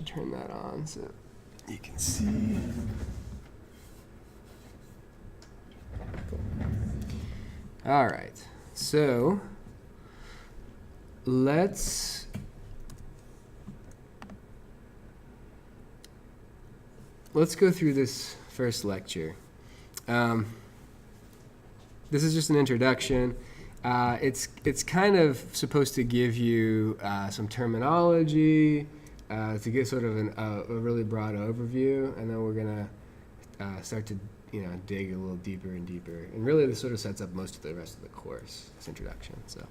turn that on so you can see. Cool. All right, so let's go through this first lecture. This is just an introduction. It's kind of supposed to give you some terminology to get sort of a really broad overview, and then we're gonna start to dig a little deeper and deeper. And really, this sort of sets up most of the rest of the course. This introduction. So,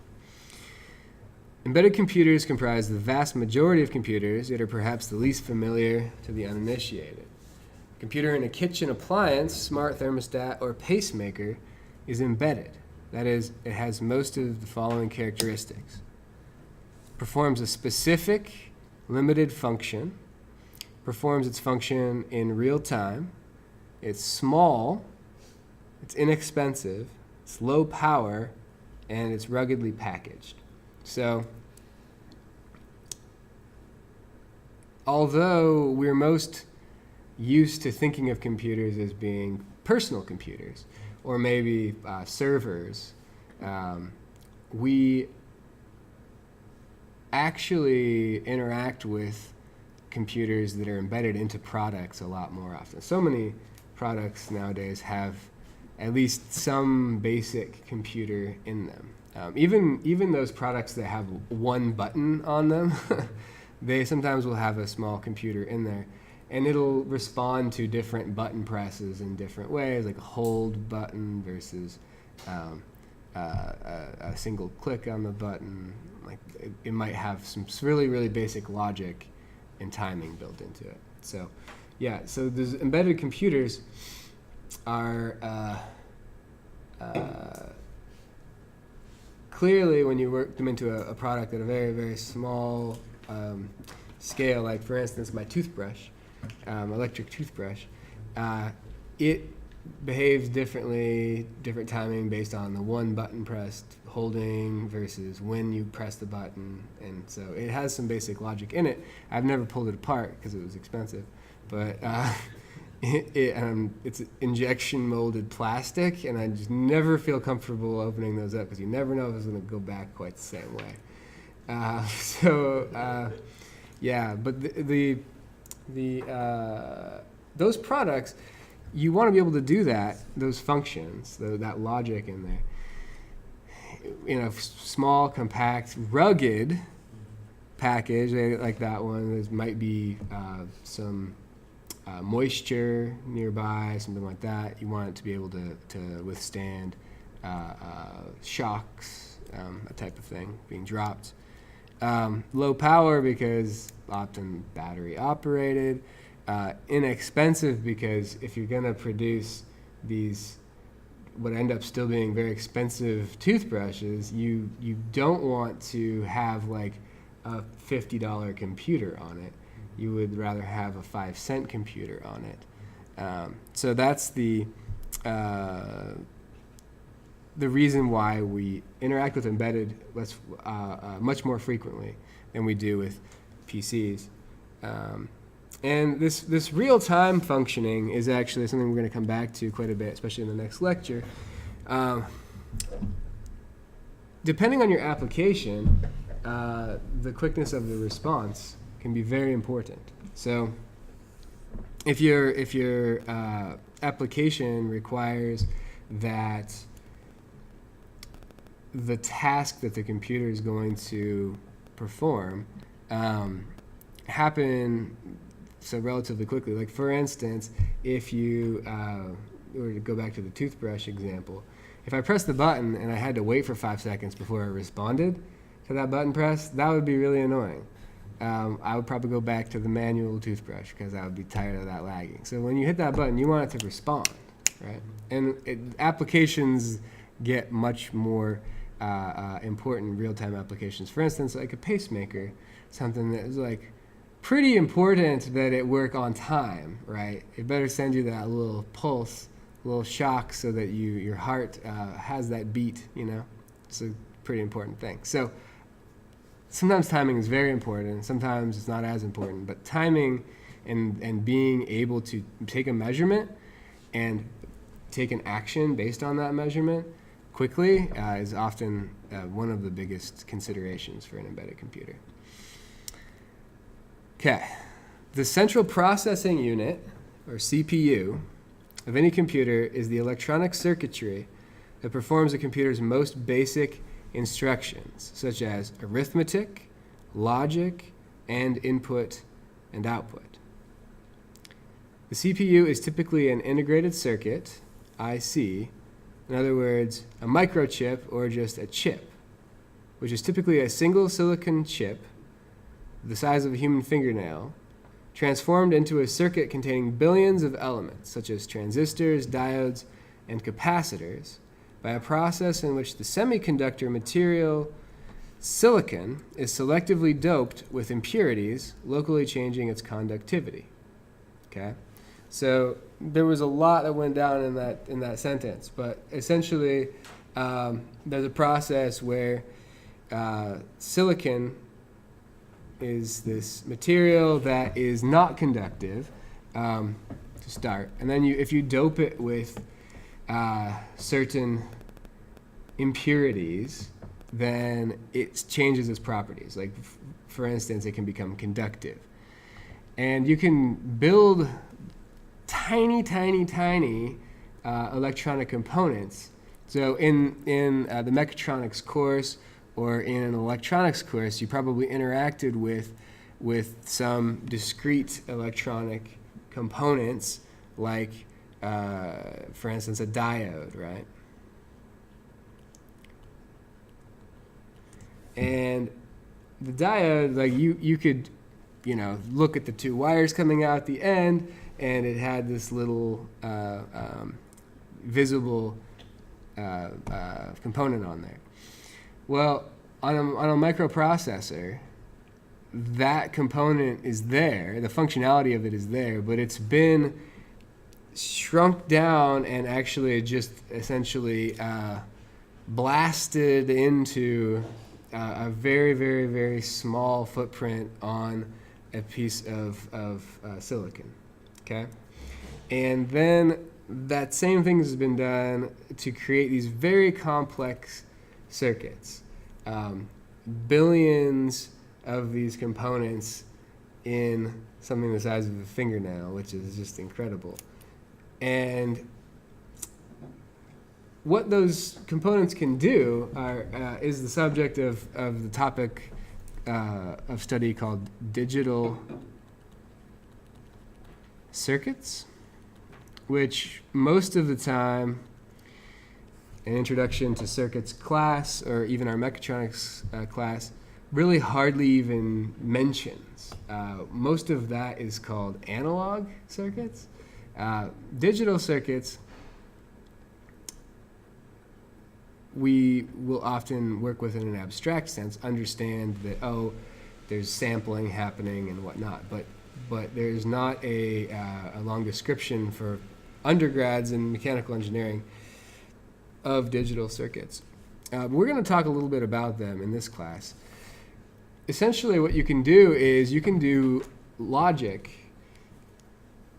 embedded computers comprise the vast majority of computers, yet are perhaps the least familiar to the uninitiated. A computer in a kitchen appliance, smart thermostat, or pacemaker is embedded. That is, it has most of the following characteristics. Performs a specific, limited function. Performs its function in real time. It's small. It's inexpensive. It's low power. And it's ruggedly packaged. So, although we're most used to thinking of computers as being personal computers, or maybe servers, we actually interact with computers that are embedded into products a lot more often. So many products nowadays have at least some basic computer in them. Even those products that have one button on them, they sometimes will have a small computer in there. And it'll respond to different button presses in different ways, like a hold button versus a single click on the button. Like it might have some really, really basic logic and timing built into it. So, yeah. So those embedded computers are clearly, when you work them into a product at a very, very small scale, like for instance, my toothbrush. Electric toothbrush, it behaves differently, different timing based on the one button pressed, holding versus when you press the button, and so it has some basic logic in it. I've never pulled it apart because it was expensive, but it's injection molded plastic, and I just never feel comfortable opening those up because you never know if it's going to go back quite the same way. Yeah, but those products, you want to be able to do that, those functions, that logic in there, in a small, compact, rugged package like that one. There might be some moisture nearby, something like that. You want it to be able to withstand shocks, that type of thing, being dropped. Low power because often battery operated. Inexpensive because if you're going to produce these what end up still being very expensive toothbrushes, you don't want to have like a $50 computer on it. You would rather have a 5-cent computer on it. So that's the reason why we interact with embedded much more frequently than we do with PCs. And this real-time functioning is actually something we're going to come back to quite a bit, especially in the next lecture. Depending on your application, the quickness of the response can be very important. So if your application requires that the task that the computer is going to perform happen so relatively quickly. Like for instance, if you were to go back to the toothbrush example, if I pressed the button and I had to wait for 5 seconds before I responded to that button press, that would be really annoying. I would probably go back to the manual toothbrush because I would be tired of that lagging. So when you hit that button, you want it to respond, right? And applications get much more important real-time applications. For instance, like a pacemaker, something that is like pretty important that it work on time, right? It better send you that little pulse, little shock, so that your heart has that beat. It's a pretty important thing. So sometimes timing is very important, sometimes it's not as important, but timing and being able to take a measurement and take an action based on that measurement quickly is often one of the biggest considerations for an embedded computer. Okay, the central processing unit, or CPU, of any computer is the electronic circuitry that performs the computer's most basic instructions, such as arithmetic, logic, and input and output. The CPU is typically an integrated circuit, IC, in other words, a microchip or just a chip, which is typically a single silicon chip the size of a human fingernail, transformed into a circuit containing billions of elements, such as transistors, diodes, and capacitors, by a process in which the semiconductor material silicon is selectively doped with impurities, locally changing its conductivity. Okay? So there was a lot that went down in that sentence, but essentially there's a process where silicon is this material that is not conductive to start, and then if you dope it with certain impurities, then it changes its properties. Like, for instance, it can become conductive. And you can build tiny electronic components. So in the mechatronics course or in an electronics course, you probably interacted with some discrete electronic components, like, for instance, a diode, right? And the diode, like, you could, look at the two wires coming out the end, and it had this little visible component on there. Well, on a microprocessor, that component is there, the functionality of it is there, but it's been shrunk down and actually just essentially blasted into a very, very, very small footprint on a piece of silicon. Okay? And then that same thing has been done to create these very complex circuits. Billions of these components in something the size of a fingernail, which is just incredible. And what those components can do is the subject of the topic of study called digital circuits, which most of the time an introduction to circuits class or even our mechatronics class really hardly even mentions. Most of that is called analog circuits. Digital circuits, we will often work with in an abstract sense, understand that, there's sampling happening and whatnot, but there's not a long description for undergrads in mechanical engineering of digital circuits. We're going to talk a little bit about them in this class. Essentially, what you can do is you can do logic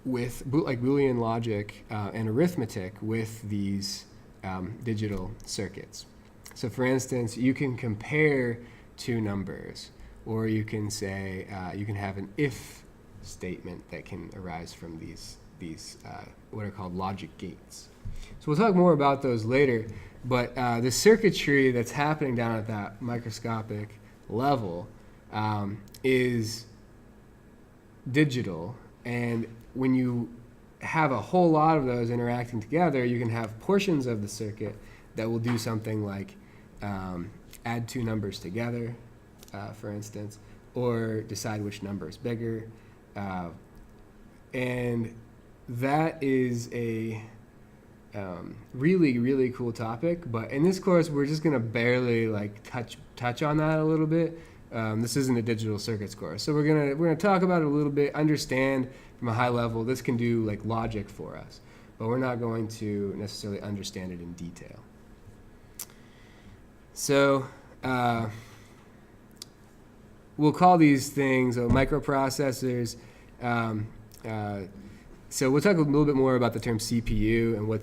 with, like Boolean logic and arithmetic with these digital circuits. So for instance, you can compare two numbers, or you can say, you can have an if statement that can arise from these what are called logic gates. So we'll talk more about those later, but the circuitry that's happening down at that microscopic level is digital, and when you have a whole lot of those interacting together, you can have portions of the circuit that will do something like add two numbers together, for instance, or decide which number is bigger. And that is a really, really cool topic. But in this course, we're just going to barely touch on that a little bit. This isn't a digital circuits course, so we're gonna talk about it a little bit, understand from a high level. This can do like logic for us, but we're not going to necessarily understand it in detail. So we'll call these things microprocessors. So we'll talk a little bit more about the term CPU and what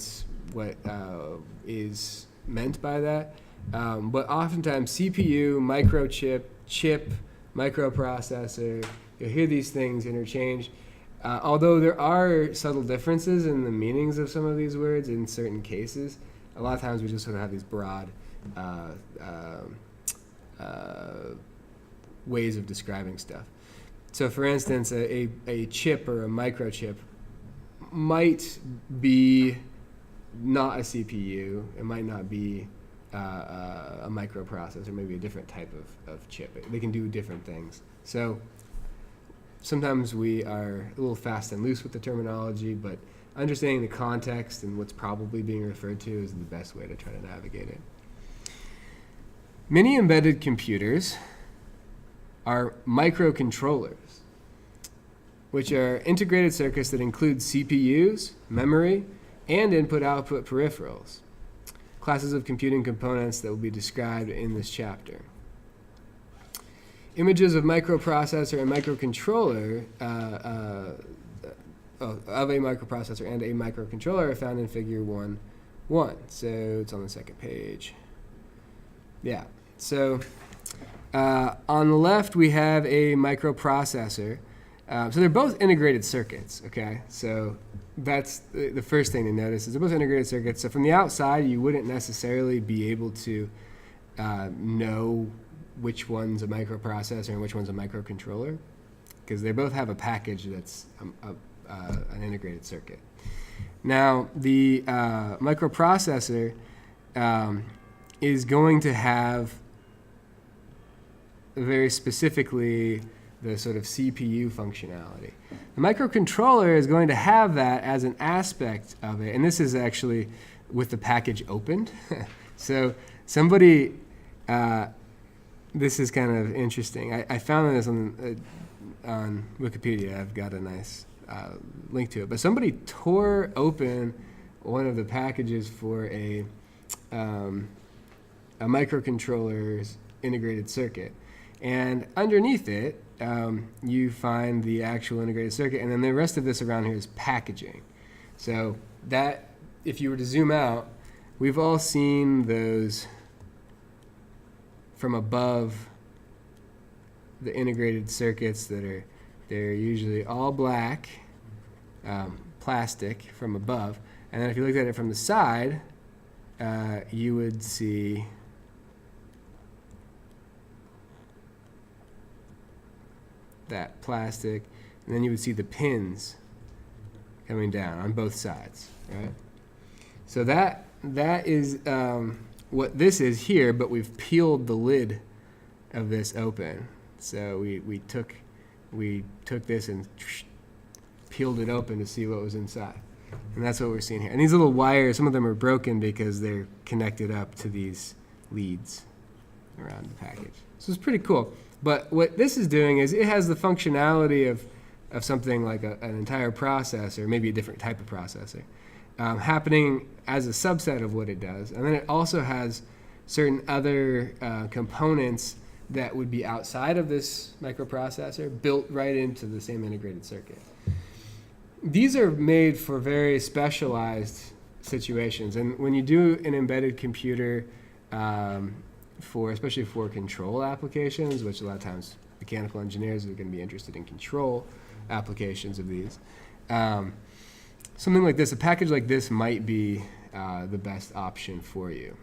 is meant by that. But oftentimes CPU, microchip, chip, microprocessor, you'll hear these things interchanged. Although there are subtle differences in the meanings of some of these words in certain cases, a lot of times we just sort of have these broad ways of describing stuff. So for instance, a chip or a microchip might be not a CPU. It might not be a microprocessor, maybe a different type of chip. They can do different things. So sometimes we are a little fast and loose with the terminology, but understanding the context and what's probably being referred to is the best way to try to navigate it. Many embedded computers are microcontrollers, which are integrated circuits that include CPUs, memory, and input-output peripherals, classes of computing components that will be described in this chapter. Images of microprocessor and microcontroller, of a microprocessor and a microcontroller are found in Figure 1.1. So it's on the second page. Yeah. So on the left we have a microprocessor. So they're both integrated circuits. Okay. So that's the first thing to notice is they're both integrated circuits. So from the outside you wouldn't necessarily be able to know which one's a microprocessor and which one's a microcontroller, because they both have a package that's an integrated circuit. Now, the microprocessor is going to have very specifically the sort of CPU functionality. The microcontroller is going to have that as an aspect of it, and this is actually with the package opened. So somebody... this is kind of interesting. I found this on Wikipedia. I've got a nice link to it. But somebody tore open one of the packages for a microcontroller's integrated circuit. And underneath it, you find the actual integrated circuit. And then the rest of this around here is packaging. So that, if you were to zoom out, we've all seen those from above, the integrated circuits they're usually all black, plastic from above, and then if you looked at it from the side, you would see that plastic, and then you would see the pins coming down on both sides, right? So that is what this is here, but we've peeled the lid of this open. So we took this and peeled it open to see what was inside. And that's what we're seeing here. And these little wires, some of them are broken because they're connected up to these leads around the package. So it's pretty cool. But what this is doing is it has the functionality of something like an entire processor, maybe a different type of processor, happening as a subset of what it does. And then it also has certain other components that would be outside of this microprocessor built right into the same integrated circuit. These are made for very specialized situations. And when you do an embedded computer, especially for control applications, which a lot of times mechanical engineers are going to be interested in control applications of these, something like this, a package like this might be the best option for you,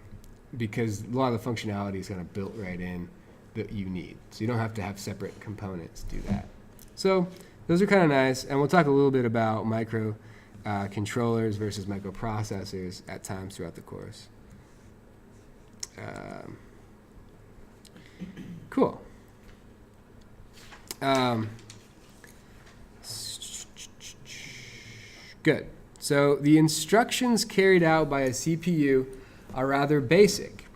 because a lot of the functionality is kind of built right in that you need. So you don't have to have separate components do that. So those are kind of nice, and we'll talk a little bit about micro controllers versus microprocessors at times throughout the course. Cool. Good. So the instructions carried out by a CPU are rather basic,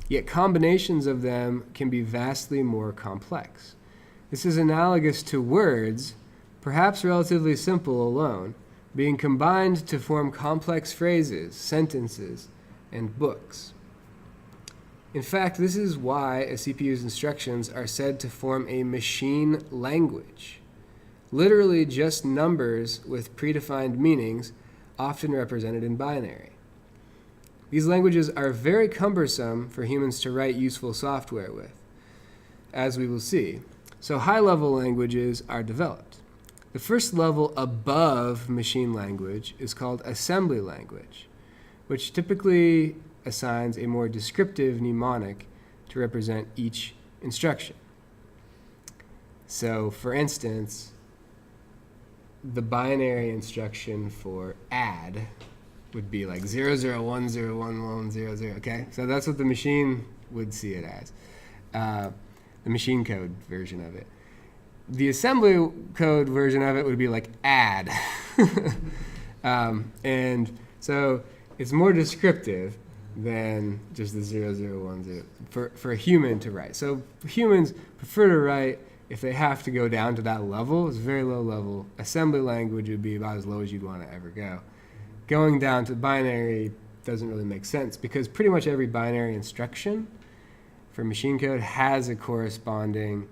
yet combinations of them can be vastly more complex. This is analogous to words, perhaps relatively simple alone, being combined to form complex phrases, sentences, and books. In fact, this is why a CPU's instructions are said to form a machine language. Literally just numbers with predefined meanings, often represented in binary. These languages are very cumbersome for humans to write useful software with, as we will see. So high-level languages are developed. The first level above machine language is called assembly language, which typically assigns a more descriptive mnemonic to represent each instruction. So, for instance, the binary instruction for add would be like 00101100, okay? So that's what the machine would see it as, the machine code version of it. The assembly code version of it would be like add. And so it's more descriptive than just the 0010 for a human to write. So humans prefer to write, if they have to go down to that level, it's very low level. Assembly language would be about as low as you'd want to ever go. Going down to binary doesn't really make sense because pretty much every binary instruction for machine code has a corresponding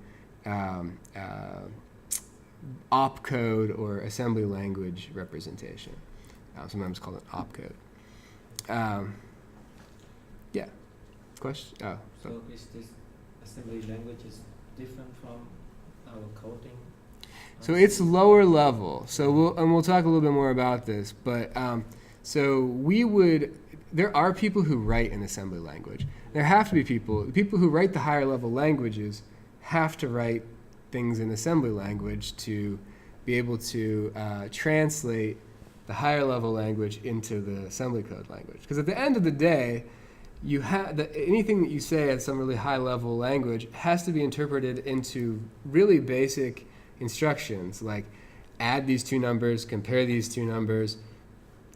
opcode or assembly language representation, sometimes called an opcode. Yeah. Question? Oh. So is this assembly language is different from our coding? So it's lower level. So we'll talk a little bit more about this. But there are people who write in assembly language. There have to be people who write the higher level languages have to write things in assembly language to be able to translate the higher level language into the assembly code language. Because at the end of the day, anything that you say at some really high level language has to be interpreted into really basic instructions, like add these two numbers, compare these two numbers,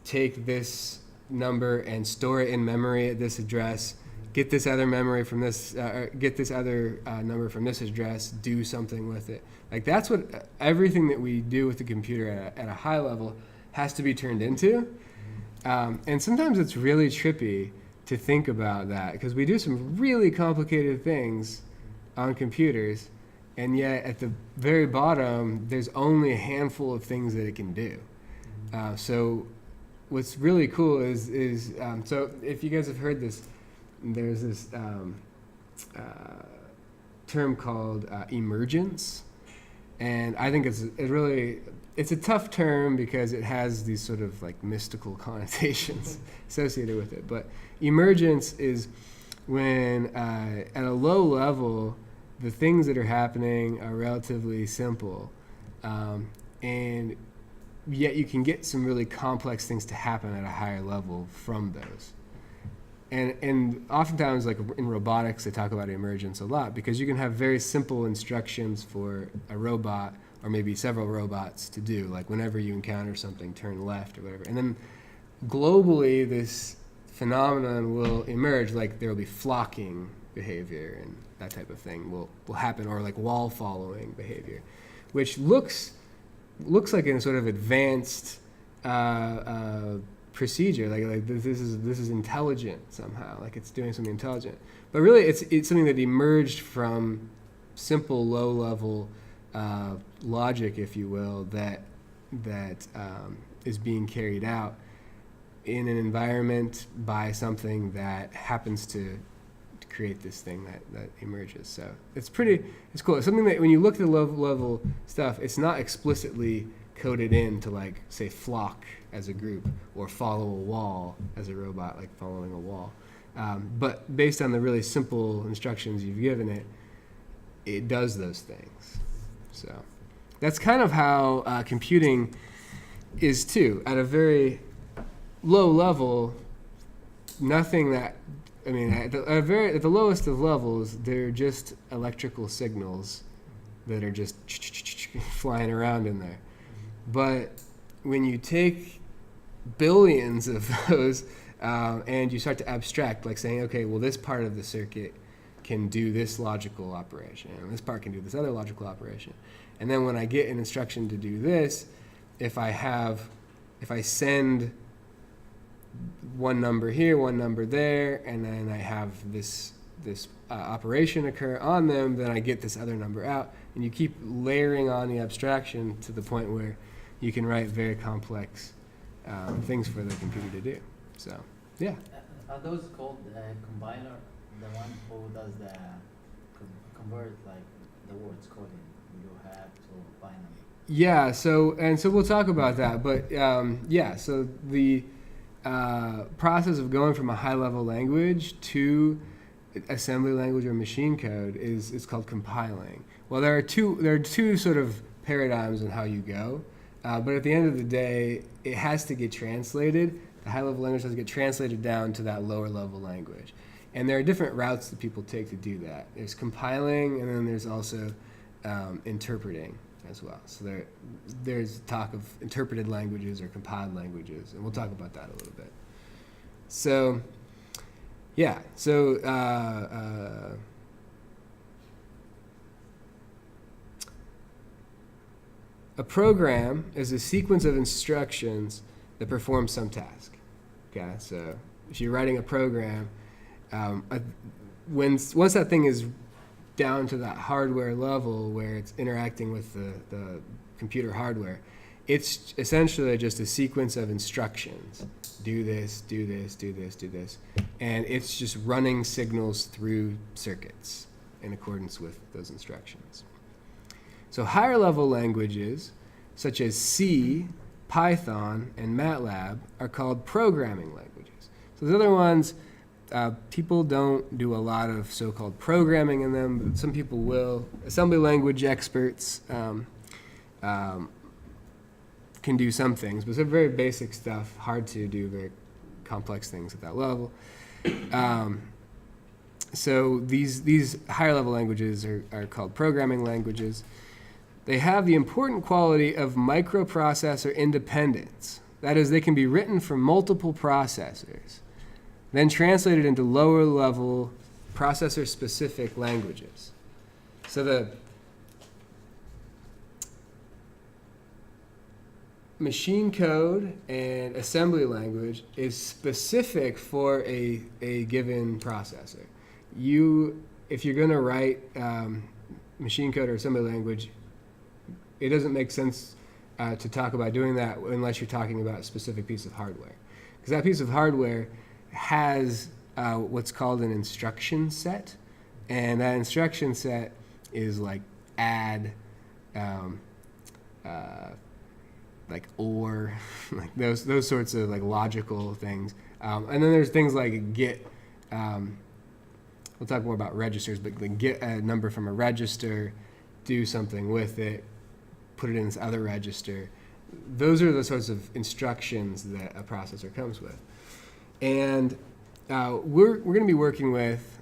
take this number and store it in memory at this address, get this other memory from this, get this other number from this address, do something with it. Like that's what everything that we do with the computer at a high level has to be turned into. And sometimes it's really trippy to think about that because we do some really complicated things on computers, and yet at the very bottom there's only a handful of things that it can do. So what's really cool is so if you guys have heard this, there's this term called emergence, and I think it's a tough term because it has these sort of like mystical connotations associated with it. But emergence is when at a low level, the things that are happening are relatively simple, and yet you can get some really complex things to happen at a higher level from those. And oftentimes, like in robotics, they talk about emergence a lot because you can have very simple instructions for a robot or maybe several robots to do, like whenever you encounter something, turn left or whatever. And then globally, this phenomenon will emerge, like there will be flocking behavior and that type of thing will happen, or like wall following behavior, which looks like a sort of advanced procedure, like this is intelligent somehow, like it's doing something intelligent. But really, it's something that emerged from simple low-level logic, if you will, that is being carried out in an environment by something that happens to create this thing that emerges. So it's cool. It's something that when you look at the low-level stuff, it's not explicitly coded in to, like, say, flock as a group or follow a wall as a robot, like following a wall. But based on the really simple instructions you've given it, it does those things. So that's kind of how computing is too. At a very low level, nothing that, I mean, at the lowest of levels, they're just electrical signals that are just flying around in there. But when you take billions of those and you start to abstract, like saying, okay, well, this part of the circuit can do this logical operation, and this part can do this other logical operation. And then when I get an instruction to do this, if I send one number here, one number there, and then I have this this operation occur on them, then I get this other number out. And you keep layering on the abstraction to the point where you can write very complex things for the computer to do. So, yeah. Are those called compiler? The one who does the convert like the words coding? You have to bind them. Yeah. So we'll talk about that. But yeah. So the process of going from a high-level language to assembly language or machine code is called compiling. Well, there are two sort of paradigms in how you go, but at the end of the day, it has to get translated. The high-level language has to get translated down to that lower-level language, and there are different routes that people take to do that. There's compiling, and then there's also interpreting as well. So there's talk of interpreted languages or compiled languages, and we'll talk about that a little bit. So, yeah. So. A program is a sequence of instructions that perform some task. Okay, so if you're writing a program, once that thing is down to that hardware level where it's interacting with the computer hardware, it's essentially just a sequence of instructions. Do this, do this, do this, do this. And it's just running signals through circuits in accordance with those instructions. So higher level languages, such as C, Python, and MATLAB, are called programming languages. So the other ones, people don't do a lot of so-called programming in them, but some people will. Assembly language experts can do some things, but some very basic stuff, hard to do very complex things at that level. So these higher level languages are called programming languages. They have the important quality of microprocessor independence. That is, they can be written from multiple processors, then translated into lower level processor specific languages. So the machine code and assembly language is specific for a given processor. If you're going to write machine code or assembly language, it doesn't make sense to talk about doing that unless you're talking about a specific piece of hardware. Because that piece of hardware has what's called an instruction set, and that instruction set is like add, like or, like those sorts of like logical things. And then there's things like get. We'll talk more about registers, but like get a number from a register, do something with it, put it in this other register. Those are the sorts of instructions that a processor comes with. And we're going to be working with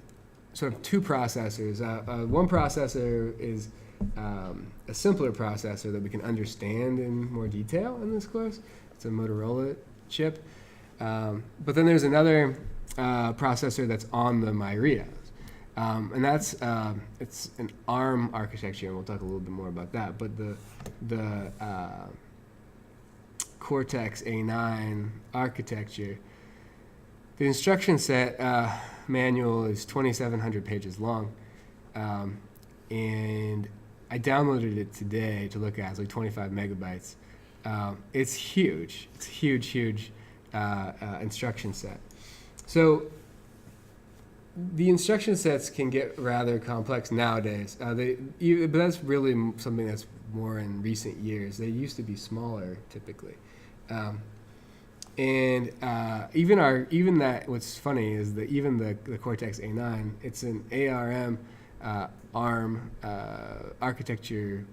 sort of two processors. One processor is a simpler processor that we can understand in more detail in this course. It's a Motorola chip. But then there's another processor that's on the Myrios. And that's it's an ARM architecture, and we'll talk a little bit more about that. But the Cortex A9 architecture, the instruction set manual is 2,700 pages long, and I downloaded it today to look at. It's like 25 megabytes. It's huge. It's a huge instruction set. So the instruction sets can get rather complex nowadays. But that's really something that's more in recent years. They used to be smaller, typically. And even that. What's funny is that even the Cortex A9, it's an ARM ARM architecture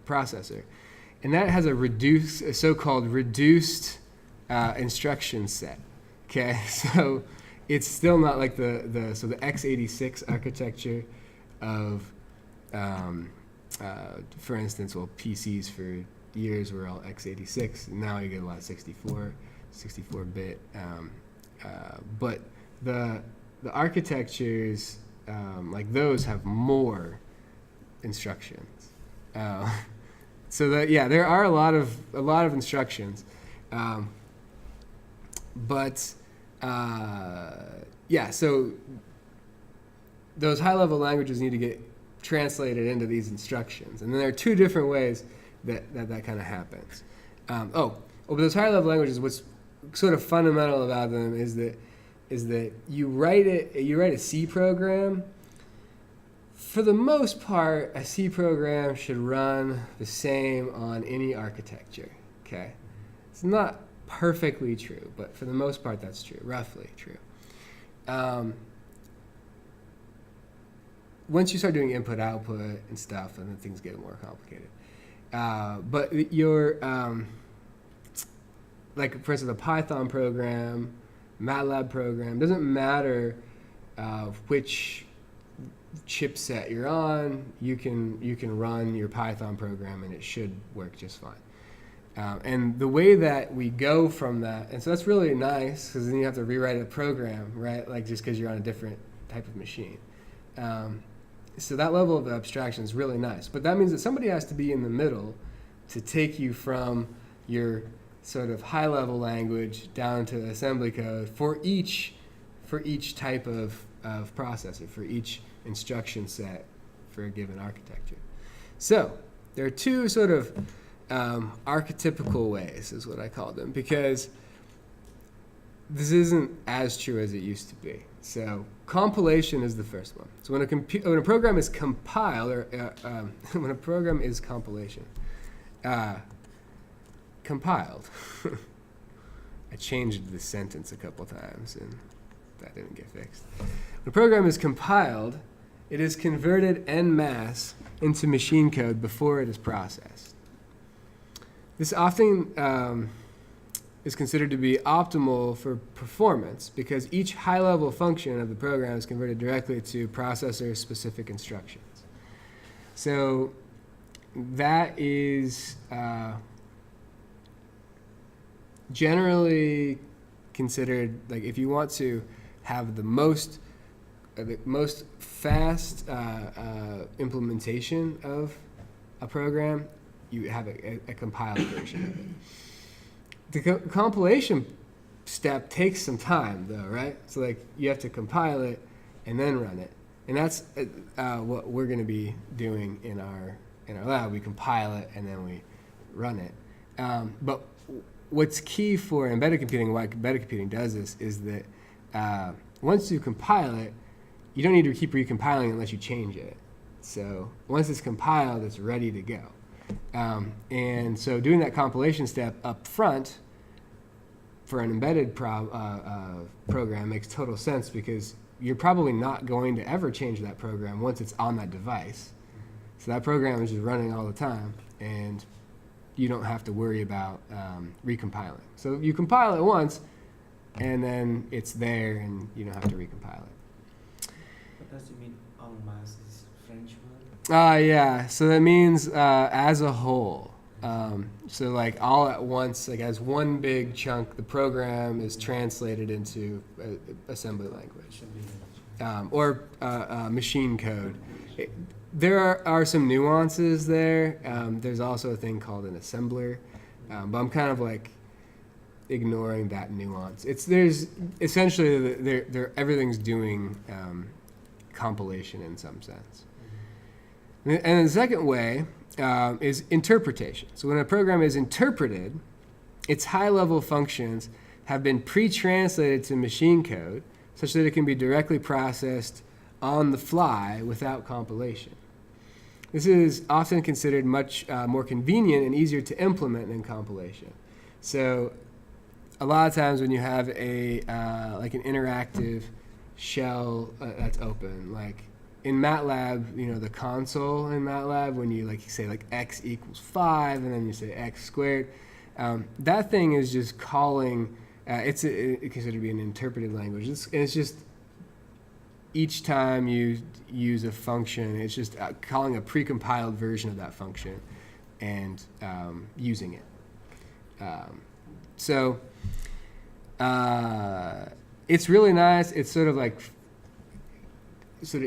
processor, and that has a so-called reduced instruction set. Okay, so it's still not like the x86 architecture of, for instance, well, PCs for years were all x86. Now you get a lot of 64-bit. But the architectures like those have more instructions. So that there are a lot of instructions, but so those high-level languages need to get translated into these instructions. And then there are two different ways that kind of happens. But those higher-level languages, what's sort of fundamental about them is that you write a C program. For the most part, a C program should run the same on any architecture. Okay, it's not perfectly true, but for the most part, that's true, roughly true. Once you start doing input-output and stuff, and then things get more complicated. But your, like for instance, a Python program, MATLAB program, doesn't matter which chipset you're on. You can run your Python program, and it should work just fine. And the way that we go from that, and so that's really nice because then you have to rewrite a program, right? Like just because you're on a different type of machine. So that level of abstraction is really nice. But that means that somebody has to be in the middle to take you from your sort of high-level language down to assembly code for each type of processor, for each instruction set for a given architecture. So there are two sort of archetypical ways, is what I call them, because this isn't as true as it used to be. So compilation is the first one. So when a program is compiled, or when a program is compiled, I changed the sentence a couple times and that didn't get fixed. When a program is compiled, it is converted en masse into machine code before it is processed. This often is considered to be optimal for performance because each high-level function of the program is converted directly to processor-specific instructions. So that is generally considered, like if you want to have the most fast implementation of a program, you have a compiled version of it. The compilation step takes some time, though, right? So, like, you have to compile it and then run it, and that's what we're going to be doing in our lab. We compile it and then we run it. But what's key for embedded computing, why embedded computing does this, is that once you compile it, you don't need to keep recompiling unless you change it. So once it's compiled, it's ready to go. And so doing that compilation step up front for an embedded program makes total sense because you're probably not going to ever change that program once it's on that device. So that program is just running all the time, and you don't have to worry about recompiling. So you compile it once, and then it's there, and you don't have to recompile it. What does it mean en masse? Is French word? Yeah, so that means as a whole. So like all at once, like as one big chunk, the program is translated into assembly language or machine code. There are some nuances there. There's also a thing called an assembler, but I'm kind of like ignoring that nuance. There's essentially everything's doing compilation in some sense. And the second way is interpretation. So when a program is interpreted, its high-level functions have been pre-translated to machine code such that it can be directly processed on the fly without compilation. This is often considered much more convenient and easier to implement than compilation. So a lot of times when you have like an interactive shell that's open, like in MATLAB, you know, the console in MATLAB, when you say x equals 5 and then you say x squared, that thing is just calling, it's considered to be an interpreted language. It's just each time you use a function, it's just calling a precompiled version of that function and using it. So it's really nice. It's sort of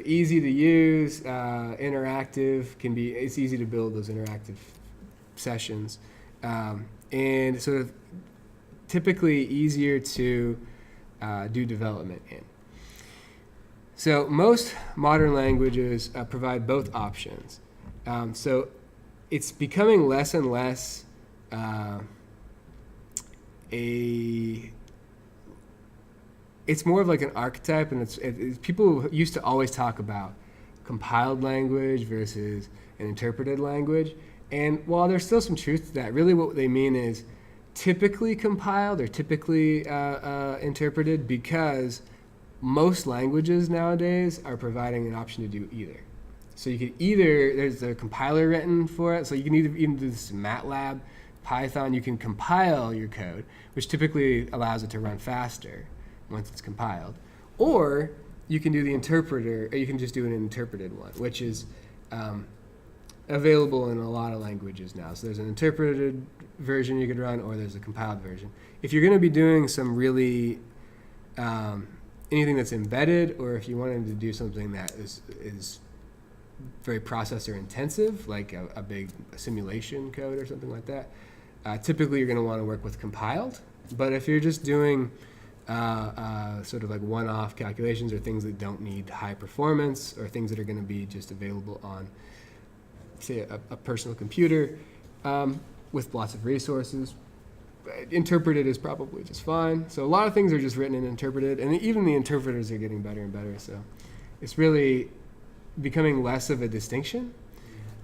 easy to use, interactive, it's easy to build those interactive sessions, and sort of typically easier to do development in. So most modern languages provide both options. So it's becoming less and less it's more of like an archetype, and people used to always talk about compiled language versus an interpreted language. And while there's still some truth to that, really what they mean is typically compiled or typically interpreted, because most languages nowadays are providing an option to do either. So you could either, there's a compiler written for it, so you can either do this in MATLAB, Python, you can compile your code, which typically allows it to run faster once it's compiled. Or you can do the interpreter, or you can just do an interpreted one, which is available in a lot of languages now. So there's an interpreted version you could run, or there's a compiled version. If you're going to be doing some really anything that's embedded, or if you wanted to do something that is very processor intensive, like a big simulation code or something like that, typically you're going to want to work with compiled. But if you're just doing sort of like one-off calculations, or things that don't need high performance, or things that are going to be just available on, say, a personal computer with lots of resources, interpreted is probably just fine. So a lot of things are just written and interpreted, and even the interpreters are getting better and better. So it's really becoming less of a distinction.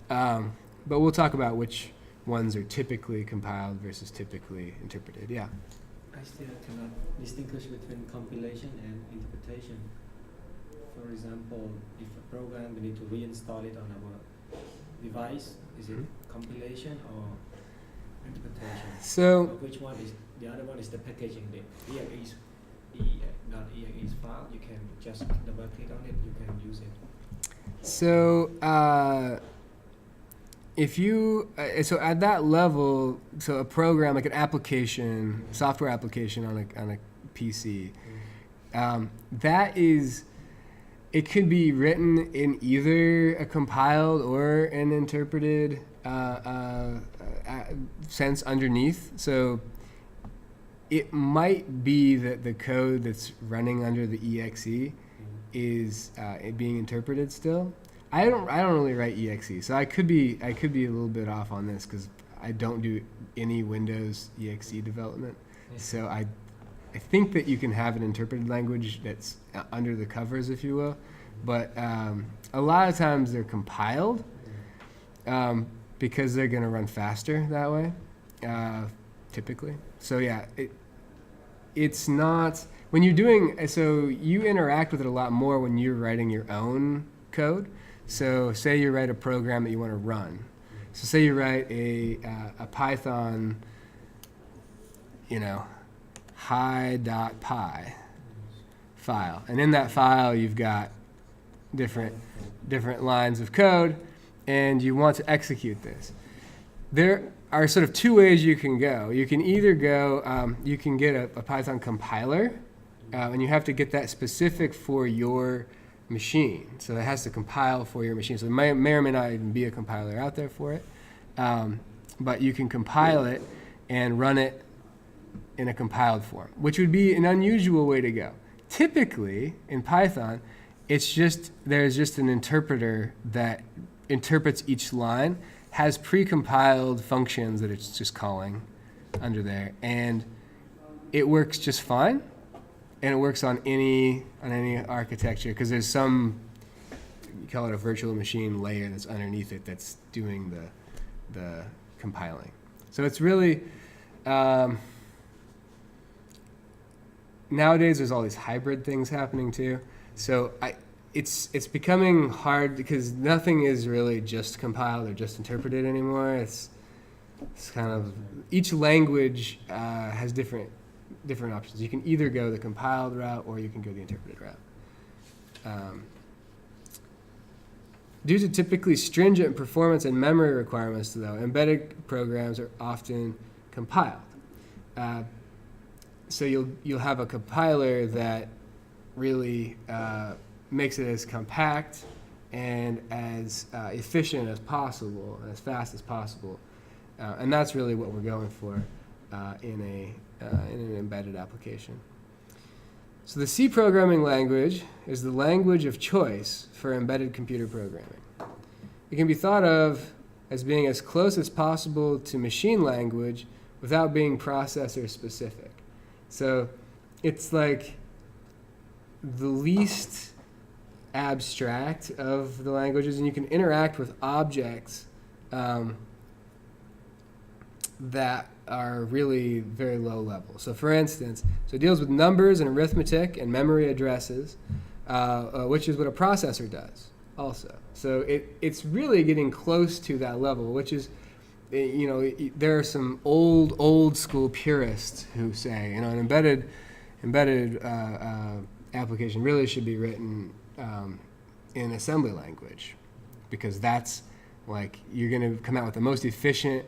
But we'll talk about which ones are typically compiled versus typically interpreted. Yeah. I still cannot distinguish between compilation and interpretation. For example, if a program, we need to reinstall it on our device, is it compilation or interpretation? So Which one is, the other one is the packaging, the .exe file, you can just double click on it, you can use it. So if you so at that level, so a program like an application, software application on a PC, that is, it could be written in either a compiled or an interpreted sense underneath. So it might be that the code that's running under the exe is being interpreted still. I don't really write exe, so I could be a little bit off on this, because I don't do any Windows exe development. So I think that you can have an interpreted language that's under the covers, if you will, but a lot of times they're compiled because they're going to run faster that way, typically. So yeah, it's not, when you're doing, so you interact with it a lot more when you're writing your own code. So say you write a program that you want to run. So say you write a Python, hi.py file, and in that file you've got different lines of code, and you want to execute this. There are sort of two ways you can go. You can either go, you can get a Python compiler, and you have to get that specific for your machine. So it has to compile for your machine. So there may or may not even be a compiler out there for it. But you can compile it and run it in a compiled form, which would be an unusual way to go. Typically, in Python, there's just an interpreter that interprets each line, has pre-compiled functions that it's just calling under there, and it works just fine. And it works on any architecture, because there's some, you call it a virtual machine layer that's underneath it that's doing the compiling. So it's really, nowadays there's all these hybrid things happening too. So it's becoming hard, because nothing is really just compiled or just interpreted anymore. It's kind of, each language has different options. You can either go the compiled route, or you can go the interpreted route. Due to typically stringent performance and memory requirements, though, embedded programs are often compiled. So you'll have a compiler that really makes it as compact and as efficient as possible, and as fast as possible, and that's really what we're going for in an embedded application. So the C programming language is the language of choice for embedded computer programming. It can be thought of as being as close as possible to machine language without being processor specific. So it's like the least abstract of the languages, and you can interact with objects that are really very low level. So for instance, it deals with numbers and arithmetic and memory addresses, which is what a processor does also. So it's really getting close to that level, which is, there are some old school purists who say, an embedded application really should be written in assembly language, because that's like, you're going to come out with the most efficient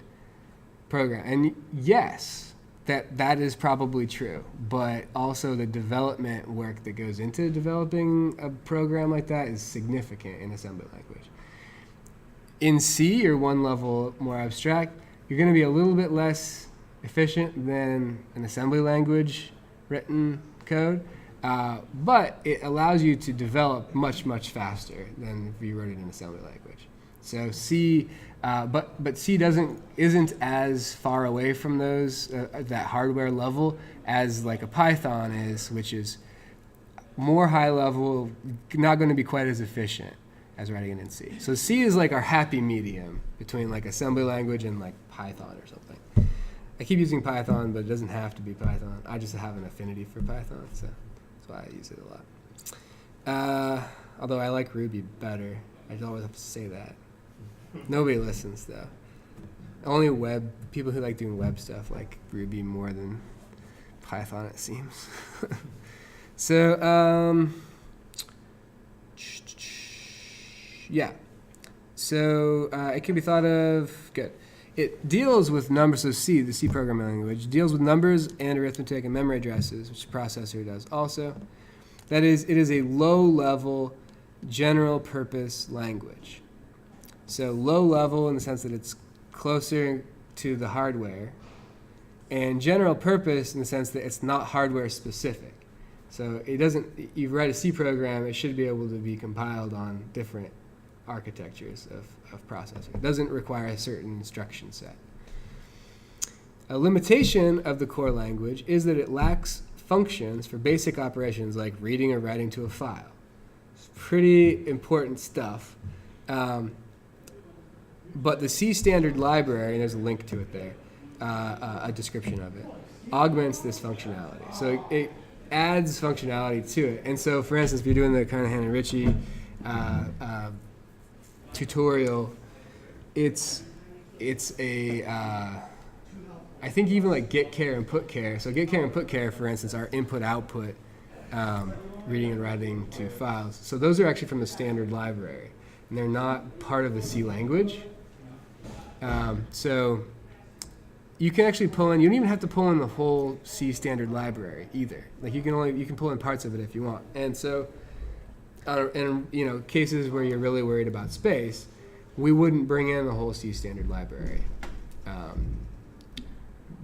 program. And yes, that is probably true, but also the development work that goes into developing a program like that is significant in assembly language. In C, you're one level more abstract. You're going to be a little bit less efficient than an assembly language written code, but it allows you to develop much, much faster than if you wrote it in assembly language. So C, but C isn't as far away from those that hardware level as like a Python is, which is more high level, not going to be quite as efficient as writing it in C. So C is like our happy medium between like assembly language and like Python or something. I keep using Python, but it doesn't have to be Python. I just have an affinity for Python, so that's why I use it a lot. Although I like Ruby better. I always have to say that. Nobody listens though. Only web people who like doing web stuff like Ruby more than Python, it seems. So yeah. So it can be thought of good. It deals with numbers. So C, the C programming language, deals with numbers and arithmetic and memory addresses, which the processor does also. That is, it is a low-level, general-purpose language. So low level in the sense that it's closer to the hardware, and general purpose in the sense that it's not hardware specific. So it doesn't, you write a C program, it should be able to be compiled on different architectures of processor. It doesn't require a certain instruction set. A limitation of the core language is that it lacks functions for basic operations like reading or writing to a file. It's pretty important stuff. But the C standard library, and there's a link to it there, a description of it, augments this functionality. So it adds functionality to it. And so, for instance, if you're doing the Carnahan and Ritchie tutorial, it's a, I think even like get care and put care. So get care and put care, for instance, are input-output reading and writing to files. So those are actually from the standard library, and they're not part of the C language. So you can actually pull in, you don't even have to pull in the whole C standard library either. Like you can pull in parts of it if you want. And so, in cases where you're really worried about space, we wouldn't bring in the whole C standard library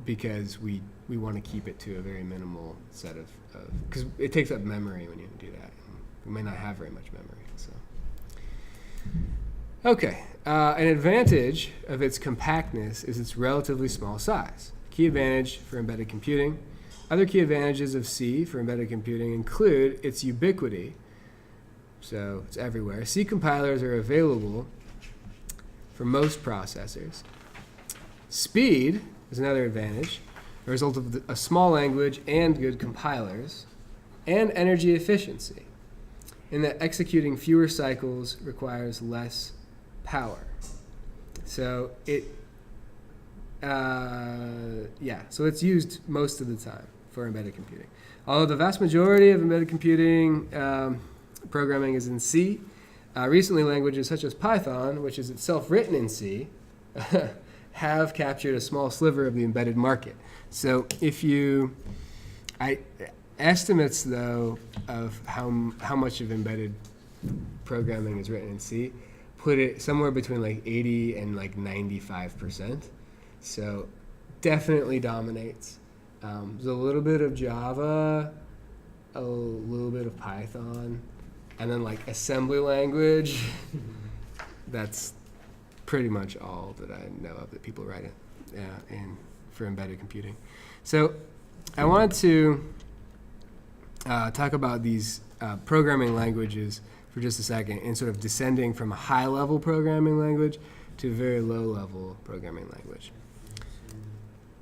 because we want to keep it to a very minimal set of, because it takes up memory when you do that. We may not have very much memory, so. Okay, an advantage of its compactness is its relatively small size. Key advantage for embedded computing. Other key advantages of C for embedded computing include its ubiquity, so it's everywhere. C compilers are available for most processors. Speed is another advantage, a result of a small language and good compilers, and energy efficiency, in that executing fewer cycles requires less power. So so it's used most of the time for embedded computing. Although the vast majority of embedded computing programming is in C, recently languages such as Python, which is itself written in C, have captured a small sliver of the embedded market. So estimates though of how much of embedded programming is written in C put it somewhere between like 80 and like 95%. So definitely dominates. There's a little bit of Java, a little bit of Python, and then like assembly language. That's pretty much all that I know of that people write in for embedded computing. So I wanted to talk about these programming languages for just a second, and sort of descending from a high-level programming language to a very low-level programming language.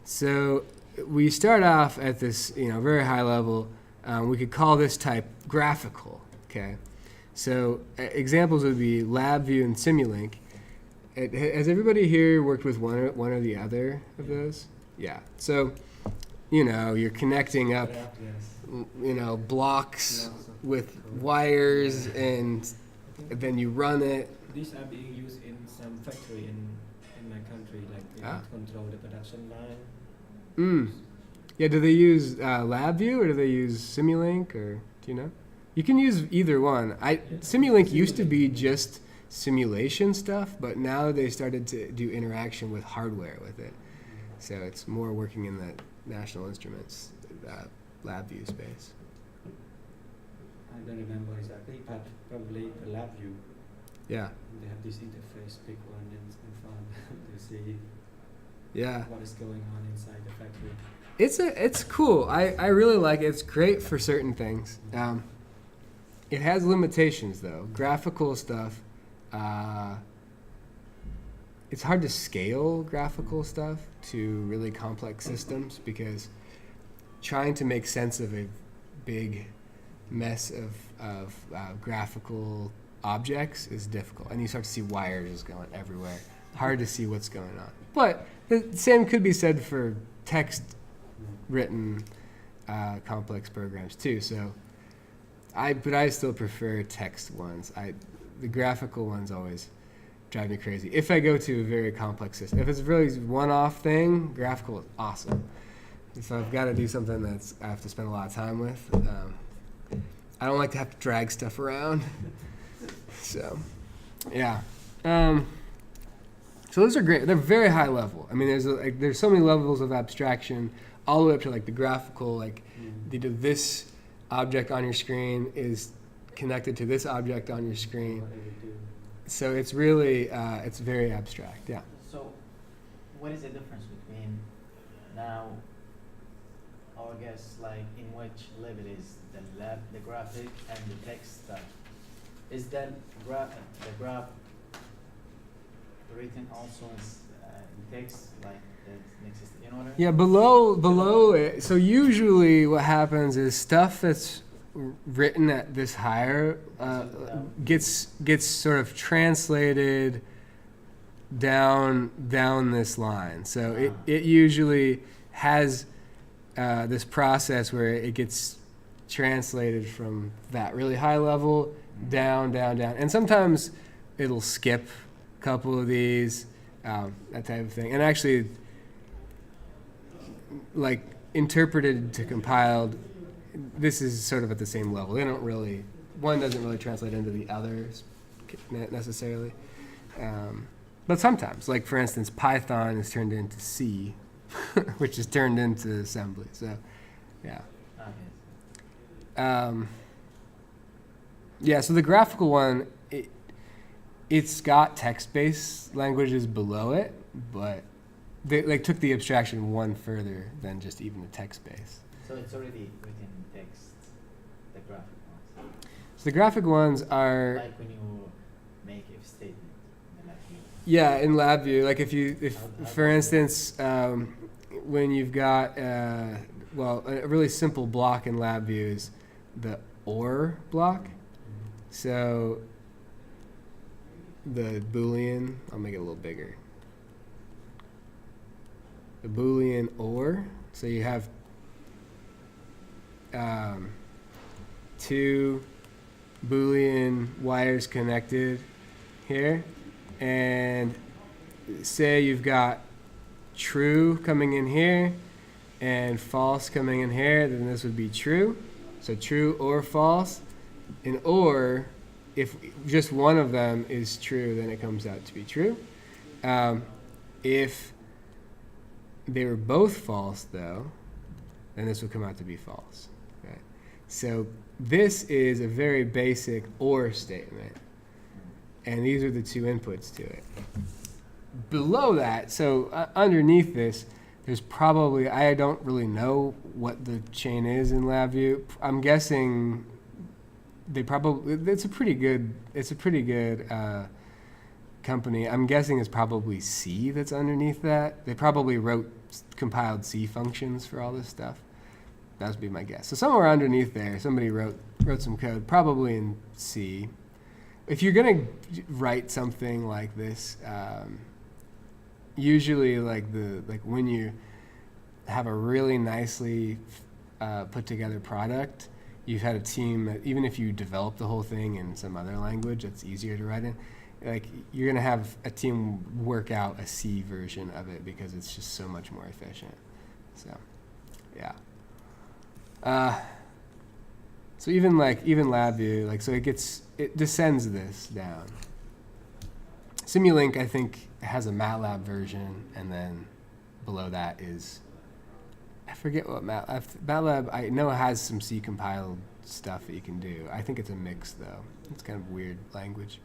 So we start off at this, very high level. We could call this type graphical. Okay, so examples would be LabVIEW and Simulink. Has everybody here worked with one or the other of those? Yeah. So, you're connecting up, blocks with wires, and then you run it. These are being used in some factory in my country, like they control the production line. Yeah, do they use LabVIEW or do they use Simulink, or do you know? You can use either one. Simulink used to be just simulation stuff, but now they started to do interaction with hardware with it. So it's more working in the National Instruments LabVIEW space. I don't remember exactly, but probably the LabVIEW. Yeah. They have this interface, big one, and it's fun to see what is going on inside the factory. It's cool. I really like it. It's great for certain things. It has limitations though. Graphical stuff. It's hard to scale graphical stuff to really complex systems because trying to make sense of a big mess of graphical objects is difficult, and you start to see wires going everywhere. Hard to see what's going on. But the same could be said for text-written complex programs too. So, but I still prefer text ones. The graphical ones always drive me crazy. If I go to a very complex system, if it's really one-off thing, graphical is awesome. If I've got to do something I have to spend a lot of time with, I don't like to have to drag stuff around. So, yeah. So those are great. They're very high level. I mean, there's so many levels of abstraction, all the way up to like the graphical. Like, this object on your screen is connected to this object on your screen. So it's really, it's very abstract. Yeah. So, what is the difference between now, our guess, like in which level is the graphic and the text stuff? Is that the graph written also in text, like that makes it, you know what I mean? Yeah, below it. So usually what happens is stuff that's written at this higher gets sort of translated down this line. So it usually has this process where it gets translated from that really high level down, and sometimes it'll skip a couple of these, that type of thing. And actually, like interpreted to compiled, this is sort of at the same level. One doesn't really translate into the others necessarily. But sometimes, like for instance, Python is turned into C, which is turned into assembly. So, yeah. Yeah, so the graphical one, it's got text-based languages below it, but they took the abstraction one further than just even the text-based. So it's already written in text, the graphic ones. So the graphic ones are like when you make if statement in LabVIEW. Yeah, in LabVIEW, like if for instance, when you've got a really simple block in LabVIEW is the OR block. So the Boolean, I'll make it a little bigger. The Boolean OR. So you have two Boolean wires connected here, and say you've got true coming in here and false coming in here, then this would be true. So true or false. And or, if just one of them is true, then it comes out to be true. If they were both false, though, then this would come out to be false. Okay? So this is a very basic OR statement. And these are the two inputs to it. Below that, so underneath this, there's probably, I don't really know what the chain is in LabVIEW. I'm guessing they probably, it's a pretty good company. I'm guessing it's probably C that's underneath that. They probably compiled C functions for all this stuff. That would be my guess. So somewhere underneath there, somebody wrote some code, probably in C. If you're gonna write something like this, usually like when you have a really nicely put together product, you've had a team that even if you develop the whole thing in some other language that's easier to write in, like you're gonna have a team work out a C version of it because it's just so much more efficient. So, yeah. So even LabVIEW, so it descends this down. Simulink, I think, has a MATLAB version, and then below that is, I forget what MATLAB, I know it has some C compiled stuff that you can do. I think it's a mix, though. It's kind of weird language.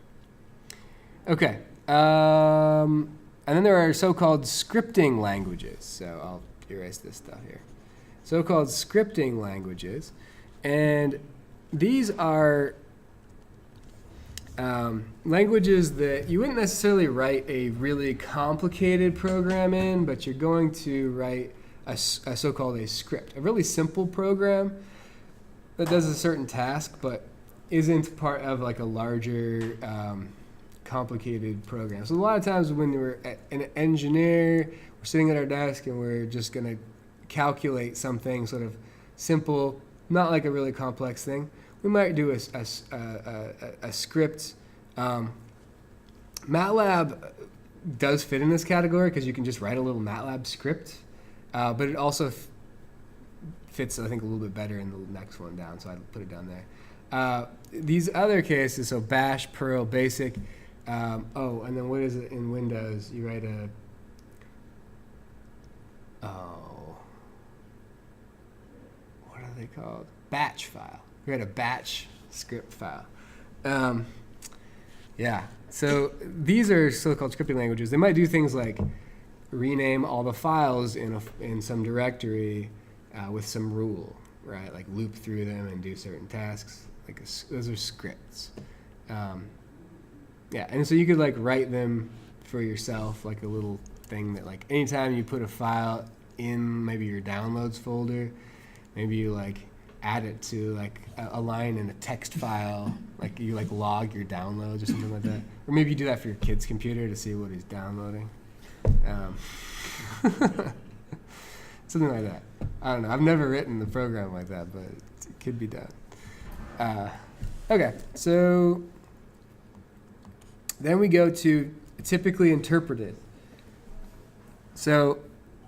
Okay. And then there are so-called scripting languages. So I'll erase this stuff here. So-called scripting languages. And these are languages that you wouldn't necessarily write a really complicated program in, but you're going to write a so-called a script, a really simple program that does a certain task, but isn't part of like a larger complicated program. So a lot of times when we're an engineer, we're sitting at our desk and we're just going to calculate something sort of simple, not like a really complex thing. We might do a script. MATLAB does fit in this category because you can just write a little MATLAB script, but it also fits, I think, a little bit better in the next one down, so I'd put it down there. These other cases, so Bash, Perl, Basic. And then what is it in Windows? You write what are they called? Batch file. You write a batch script file. Yeah. So these are so-called scripting languages. They might do things like rename all the files in some directory with some rule, right? Like loop through them and do certain tasks. Those are scripts. Yeah, and so you could like write them for yourself, like a little thing that like anytime you put a file in maybe your downloads folder, maybe you like add it to like a line in a text file, like you like log your downloads or something like that. Or maybe you do that for your kid's computer to see what he's downloading. Something like that. I don't know. I've never written a program like that, but it could be done. Okay, so then we go to typically interpreted. So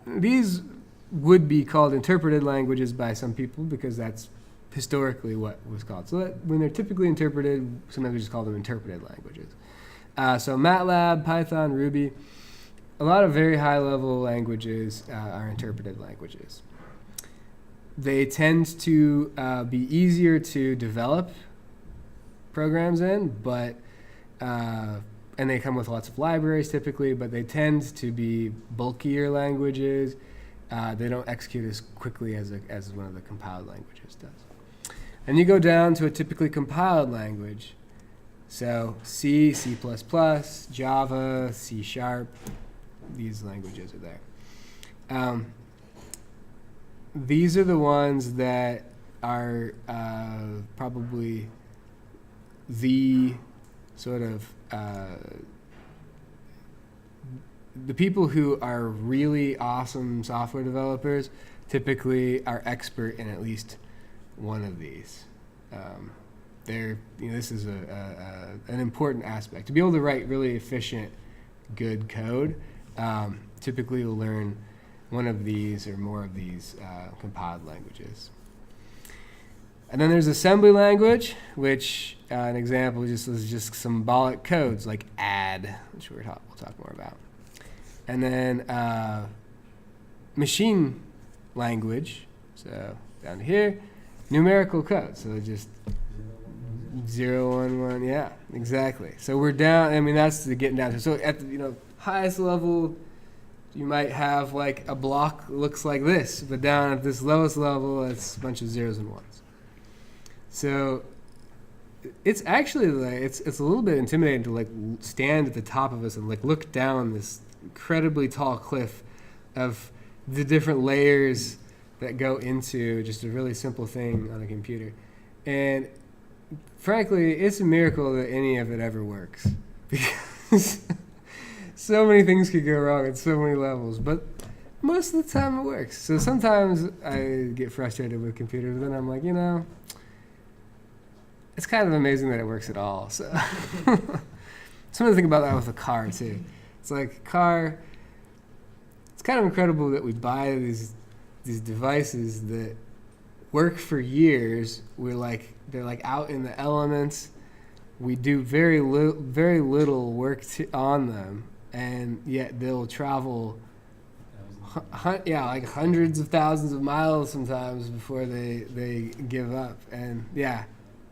these would be called interpreted languages by some people because that's historically what was called. So when they're typically interpreted, sometimes we just call them interpreted languages. So MATLAB, Python, Ruby, a lot of very high-level languages are interpreted languages. They tend to be easier to develop programs in, but and they come with lots of libraries typically, but they tend to be bulkier languages. They don't execute as quickly as one of the compiled languages does. And you go down to a typically compiled language. So C, C++, Java, C#, these languages are there. These are the ones that are probably the sort of the people who are really awesome software developers typically are expert in at least one of these. This is an important aspect. To be able to write really efficient, good code, typically you'll learn one of these or more of these compiled languages. And then there's assembly language, which an example is just symbolic codes like add, which we'll talk more about. And then machine language, so down here, numerical code. So just 0, 1, 1. Yeah, exactly. So we're down. I mean, that's the getting down to. So at the highest level, you might have like a block looks like this, but down at this lowest level, it's a bunch of zeros and ones. So it's actually like it's a little bit intimidating to like stand at the top of us and like look down this incredibly tall cliff of the different layers that go into just a really simple thing on a computer. And frankly, it's a miracle that any of it ever works, because so many things could go wrong at so many levels, but most of the time it works. So sometimes I get frustrated with computers, but then I'm like, it's kind of amazing that it works at all. So something to think about that with a car too. It's like a car, it's kind of incredible that we buy these devices that work for years. They're like out in the elements. We do very little work on them, and yet they'll travel like hundreds of thousands of miles sometimes before they give up. And yeah,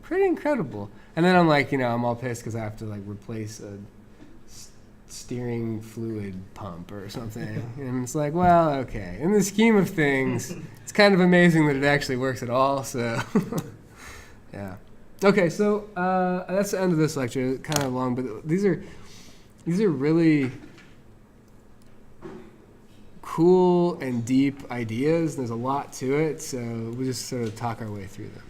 pretty incredible. And then I'm like, I'm all pissed because I have to like replace a steering fluid pump or something. And it's like, well, okay. In the scheme of things, it's kind of amazing that it actually works at all. So yeah. Okay, so that's the end of this lecture. Kind of long, but these are really cool and deep ideas. There's a lot to it, so we'll just sort of talk our way through them.